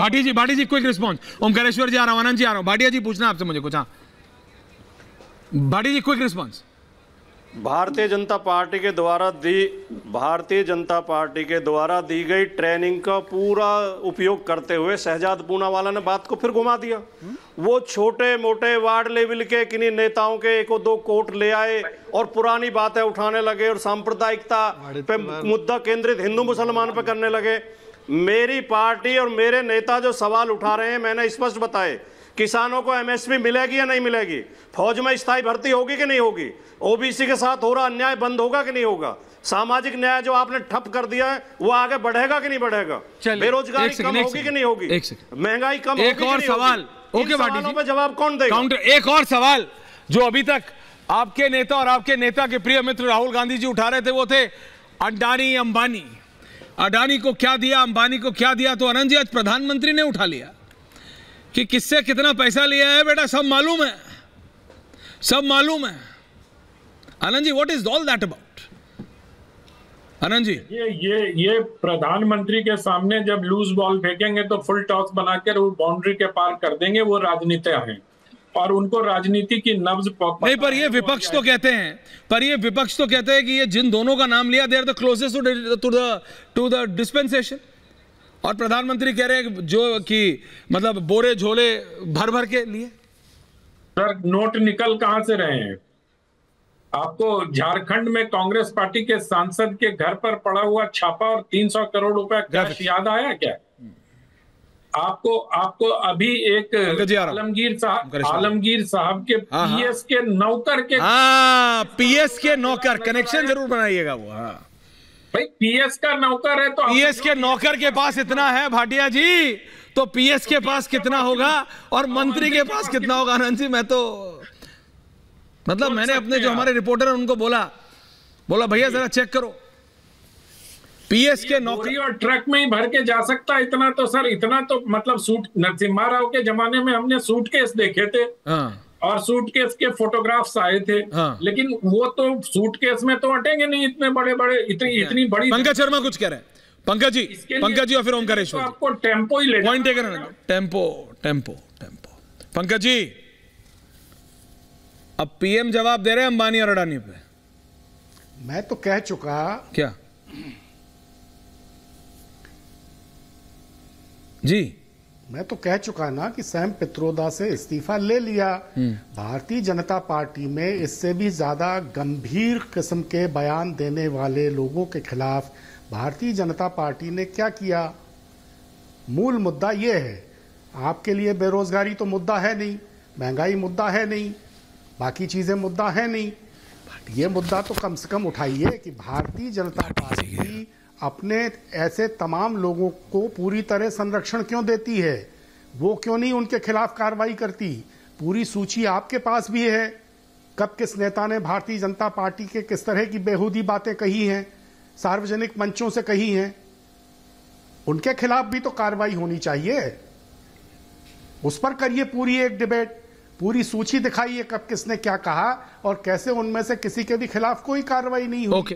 भाटी जी quick response. Omkareshwar जी आ रहा हूं, आनंद जी आ रहा हूं, भाटिया जी पूछना आपसे मुझे कुछ। हाँ भाटी जी quick response. Bharatiya Janata party के द्वारा दी गई ट्रेनिंग का पूरा उपयोग करते हुए शहजाद पूनावाला ने बात को फिर घुमा दिया। वो छोटे मोटे वार्ड लेवल के किन्हीं नेताओं के एक दो कोट ले आए और पुरानी बातें उठाने लगे और सांप्रदायिकता पे मुद्दा केंद्रित हिंदू मुसलमान पे करने लगे। मेरी पार्टी और मेरे नेता जो सवाल उठा रहे हैं मैंने स्पष्ट बताए। किसानों को एमएसपी मिलेगी या नहीं मिलेगी, फौज में स्थायी भर्ती होगी कि नहीं होगी, ओबीसी के साथ हो रहा अन्याय बंद होगा कि नहीं होगा, सामाजिक न्याय जो आपने ठप कर दिया है वो आगे बढ़ेगा कि नहीं बढ़ेगा, बेरोजगारी कम होगी कि नहीं होगी, महंगाई कम होगी कि नहीं होगी। एक और सवाल, ओके भाटी जी, जवाब कौन देगा? काउंटर एक और सवाल जो अभी तक आपके नेता और आपके नेता के प्रिय मित्र राहुल गांधी जी उठा रहे थे वो थे अडानी अंबानी। अडानी को क्या दिया, अंबानी को क्या दिया, तो आनंद जी आज प्रधानमंत्री ने उठा लिया कि किससे कितना पैसा लिया है। बेटा सब मालूम है, सब मालूम है। Anand ji what is all that about? Anand ji ये प्रधानमंत्री के सामने जब लूज बॉल फेंकेंगे तो फुल टॉस बनाकर वो बाउंड्री के पार कर देंगे, वो राजनीति है और उनको राजनीति की नब्ज नहीं। पर ये विपक्ष तो कहते हैं, कि ये जिन दोनों का नाम लिया they are the closest to the dispensation, और प्रधानमंत्री कह रहे हैं जो कि मतलब बोरे झोले भर भर के लिए। सर नोट निकल कहां से रहे हैं? आपको झारखंड में कांग्रेस पार्टी के सांसद के घर पर पड़ा हुआ छापा और 300 करोड़ रुपए कैश याद आया क्या? आपको अभी एक आलमगीर साहब के पीएस के नौकर के पीएस के नौकर कनेक्शन जरूर बनाइएगा वो। भाई पीएस का नौकर है तो पीएस के नौकर के पास इतना है भाटिया जी, तो पीएस के पास कितना होगा और मंत्री के पास कितना होगा? आनंद जी मैं तो मतलब मैंने अपने जो हमारे रिपोर्टर हैं उनको बोला भैया जरा चेक करो, पीएस के नौकरी और ट्रक में ही भर के जा सकता। इतना तो सर, इतना तो मतलब सूट नरसिम्हा राव के जमाने में हमने सूटकेस देखे थे और सूटकेस के फोटोग्राफ्स आए थे, लेकिन वो तो सूटकेस में तो अटेंगे नहीं इतने बड़े बड़े, इतनी बड़ी। पंकज शर्मा कुछ कह रहे हैं, पंकज जी और फिर ओमकारेश्वर तो आपको टेम्पो ही ले point taken, tempo. Pankaj ji अब पीएम जवाब दे रहे हैं अंबानी और अडानी पे। मैं तो कह चुका, क्या जी? मैं तो कह चुका ना कि सैम पित्रोदा से इस्तीफा ले लिया। भारतीय जनता पार्टी में इससे भी ज्यादा गंभीर किस्म के बयान देने वाले लोगों के खिलाफ भारतीय जनता पार्टी ने क्या किया? मूल मुद्दा यह है, आपके लिए बेरोजगारी तो मुद्दा है नहीं, महंगाई मुद्दा है नहीं, बाकी चीजें मुद्दा है नहीं, ये मुद्दा तो कम से कम उठाइए कि भारतीय जनता पार्टी अपने ऐसे तमाम लोगों को पूरी तरह संरक्षण क्यों देती है, वो क्यों नहीं उनके खिलाफ कार्रवाई करती? पूरी सूची आपके पास भी है, कब किस नेता ने भारतीय जनता पार्टी के किस तरह की बेहूदी बातें कही हैं, सार्वजनिक मंचों से कही हैं, उनके खिलाफ भी तो कार्रवाई होनी चाहिए। उस पर करिए पूरी एक डिबेट, पूरी सूची दिखाइए कब किसने क्या कहा और कैसे उनमें से किसी के भी खिलाफ कोई कार्रवाई नहीं हुई। Okay,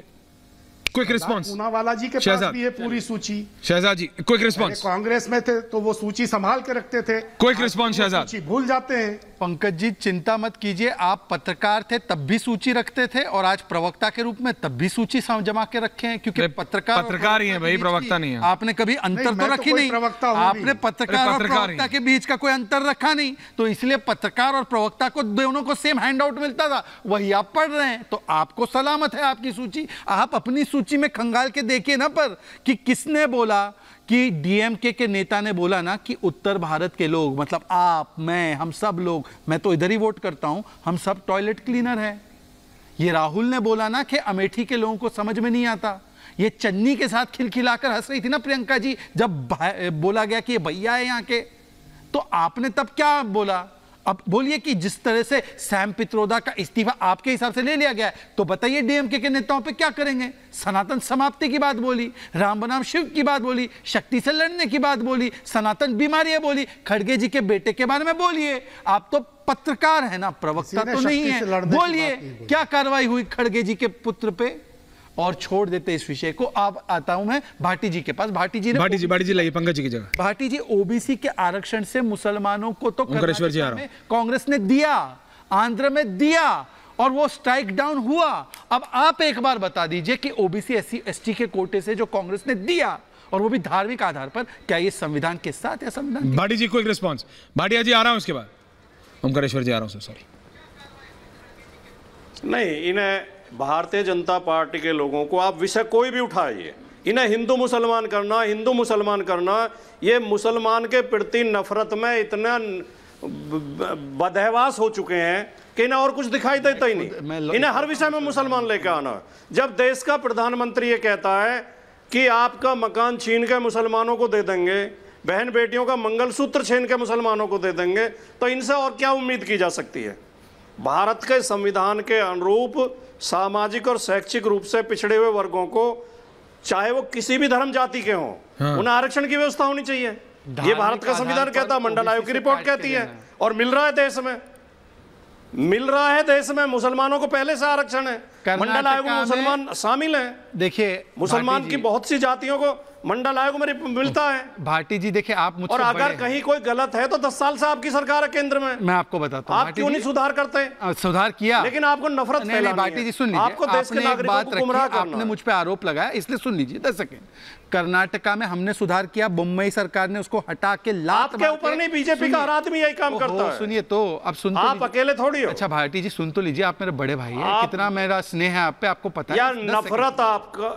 quick response. Poonawala ji के पास भी है पूरी सूची। Shehzad ji quick response. कांग्रेस में थे तो वो सूची संभाल के रखते थे, क्विक रिस्पांस शहजाद। सूची भूल जाते हैं। पंकज जी चिंता मत कीजिए, आप पत्रकार थे तब भी सूची रखते थे और आज प्रवक्ता के रूप में तब भी सूची जमा के रखे हैं, क्योंकि पत्रकार ही है भाई, प्रवक्ता नहीं है। आपने कभी अंतर तो रखी नहीं, आपने पत्रकार और प्रवक्ता के बीच का कोई अंतर रखा नहीं, तो इसलिए पत्रकार और प्रवक्ता को दोनों को सेम हैंडआउट मिलता था, वही आप पढ़ रहे हैं, तो आपको सलामत है आपकी सूची। आप अपनी सूची में खंगाल के देखिए ना पर कि किसने बोला कि डीएमके के नेता ने बोला ना कि उत्तर भारत के लोग, मतलब आप, मैं, हम सब लोग, मैं तो इधर ही वोट करता हूं, हम सब टॉयलेट क्लीनर हैं। ये राहुल ने बोला ना कि अमेठी के लोगों को समझ में नहीं आता। ये चन्नी के साथ खिलखिलाकर हंस रही थी ना प्रियंका जी जब बोला गया कि ये भैया है यहाँ के, तो आपने तब क्या बोला? अब बोलिए कि जिस तरह से सैम पित्रोदा का इस्तीफा आपके हिसाब से ले लिया गया है, तो बताइए डीएमके के नेताओं पे क्या करेंगे? सनातन समाप्ति की बात बोली, राम बनाम शिव की बात बोली, शक्ति से लड़ने की बात बोली, सनातन बीमारी है बोली, खड़गे जी के बेटे के बारे में बोलिए। आप तो पत्रकार है ना, प्रवक्ता तो नहीं है। बोलिए क्या कार्रवाई हुई खड़गे जी के पुत्र पे? और छोड़ देते इस विषय को। अब आता हूं मैं भाटी जी के पास। भाटी जी लाइए पंकज जी की जगह। भाटी जी, ओबीसी के आरक्षण से मुसलमानों को तो कांग्रेस ने दिया, आंध्र में दिया और वो स्ट्राइक डाउन हुआ। अब आप एक बार बता दीजिए कि ओबीसी एससी एसटी के कोटे से जो कांग्रेस ने दिया, और वो भी धार्मिक आधार पर, क्या ये संविधान के साथ या संविधान? भाटी जी क्विक रिस्पांस। भाटिया जी आ रहा हूं, उसके बाद ओमकारेश्वर जी आ रहा हूं। सॉरी नहीं, इन्हें भारतीय जनता पार्टी के लोगों को आप विषय कोई भी उठाइए, इन्हें हिंदू मुसलमान करना, ये मुसलमान के प्रति नफरत में इतना बदहवास हो चुके हैं कि इन्हें और कुछ दिखाई देता ही नहीं। इन्हें हर विषय में मुसलमान लेकर आना। जब देश का प्रधानमंत्री ये कहता है कि आपका मकान छीन के मुसलमानों को दे देंगे, बहन बेटियों का मंगलसूत्र छीन के मुसलमानों को दे देंगे, तो इनसे और क्या उम्मीद की जा सकती है? भारत के संविधान के अनुरूप सामाजिक और शैक्षिक रूप से पिछड़े हुए वर्गों को, चाहे वो किसी भी धर्म जाति के हों, उन्हें आरक्षण की व्यवस्था होनी चाहिए। ये भारत का संविधान कहता है, मंडल आयोग की रिपोर्ट कहती है, और मिल रहा है देश में मुसलमानों को पहले से आरक्षण है। मंडल आयोग में मुसलमान शामिल हैं। देखिए, मुसलमान की बहुत सी जातियों को मंडल आयोग में मिलता है। भाटी जी देखिए, आप मुझसे, और अगर कहीं कोई गलत है तो 10 साल से आपकी सरकार है केंद्र में। मैं आपको बताता हूं, आप क्यों नहीं सुधार करते? सुधार किया, लेकिन आपको नफरत फैलानी है। भाटी जी सुन लीजिए, आपको देश के नागरिकों को गुमराह करना है। आपने मुझ पे आरोप लगाया, इसलिए सुन लीजिए 10 सेकंड। कर्नाटका में हमने सुधार किया, मुंबई सरकार ने उसको हटा के लात आपके ऊपर नहीं, बीजेपी का हर आदमी यही काम करता है। सुनिए तो, अब सुन, आप अकेले थोड़ी हो। अच्छा भाटी जी सुन तो लीजिए, आप मेरे बड़े भाई हैं, कितना मेरा स्नेह है आप पे, आपको पता है। यार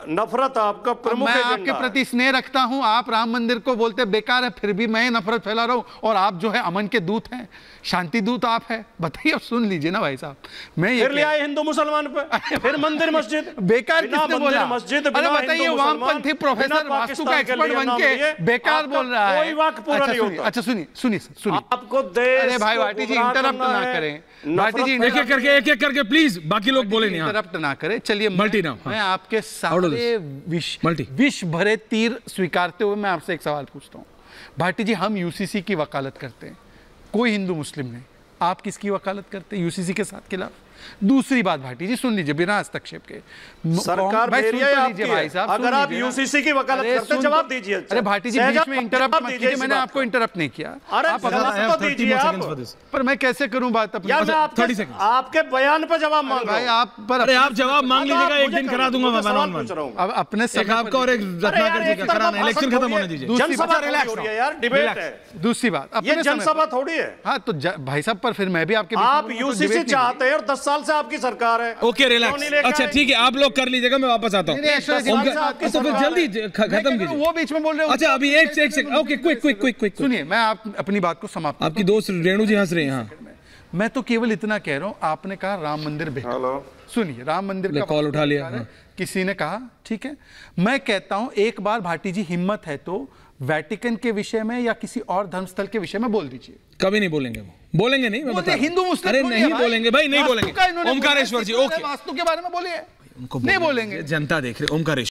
नफरत आपका प्रमुख एजेंडा। मैं आपके प्रति स्नेह रखता हूं, आप राम मंदिर को बोलते बेकार है, फिर भी मैं नफरत फैला रहा हूं, और आप जो है अमन के दूत हैं, शांति दूत आप है। बताइए, अब सुन लीजिए ना भाई साहब, मैं ये फिर ले आए हिंदू मुसलमान पे, फिर मंदिर मस्जिद। बेकार किसने बोला? मस्जिद, अरे बताइए, वामपंथी प्रोफेसर वास्तु का एक्सपर्ट बन के बेकार बोल रहा है। कोई वाक्य पूरा नहीं होता। अच्छा सुनिए आपको देश, अरे भाई भाटी जी इंटरप्ट ना करें, भाटी जी एक एक करके प्लीज, बाकी लोग बोले नहीं, इंटरप्ट ना करें। चलिए मल्टी ना, मैं आपके सारे विष भरे तीर स्वीकारते हुए मैं आपसे एक सवाल पूछता हूं। भाटी जी, हम यूसीसी की वकालत करते हैं, कोई हिंदू मुस्लिम नहीं, आप किसकी वकालत करते हैं यूसीसी के साथ खिलाफ? दूसरी बात भाटी जी सुन लीजिए बिना हस्तक्षेप के, सरकार भाई साहब, अगर आप यूसीसी की वकालत करते हैं जवाब दीजिए। अरे भाटी जी बीच में इंटरप्ट मत कीजिए, मैंने आपको इंटरप्ट नहीं किया। पर मैं कैसे करूं बात अपनी? 30 सेकंड आपके बयान पर जवाब मांग भाई, आप पर अरे आप जवाब मांग लीजिएगा, एक दिन करा दूंगा मैं। अब अपने आपका और एक रत्नाकर जी का कराना, इलेक्शन खत्म होने दीजिए। जनसभा रिलैक्स हो यार, डिबेट है। दूसरी बात, ये जनसभा थोड़ी है। हाँ तो भाई साहब, पर फिर मैं भी आपके, आप यूसीसी चाहते हैं और 10 साल से आपकी सरकार है। ओके रिलैक्स, अच्छा ठीक है, आप लोग कर लीजिएगा, मैं वापस आता हूँ। तो फिर जल्दी खत्म कीजिए। वो बीच में बोल रहे हो। अच्छा अभी एक सेकंड, ओके क्विक सुनिए, मैं अपनी बात को समाप्त। आपकी दोस्त रेणु जी हंस रहे हैं। मैं तो केवल इतना कह रहा हूँ, आपने कहा राम मंदिर बेहतर, सुनिए राम मंदिर का कॉल उठा लिया, किसी ने कहा, ठीक है। मैं कहता हूं एक बार भाटी जी हिम्मत है तो वेटिकन के विषय में या किसी और धर्मस्थल के विषय में बोल दीजिए। कभी नहीं बोलेंगे, वो बोलेंगे नहीं, मैं बता, हिंदू मुस्लिम अरे नहीं बोलेंगे भाई, नहीं बोलेंगे। ओमकारेश्वर जी ओके, वास्तु के बारे में बोलिए, नहीं बोलेंगे, जनता देख रही। ओमकारेश्वर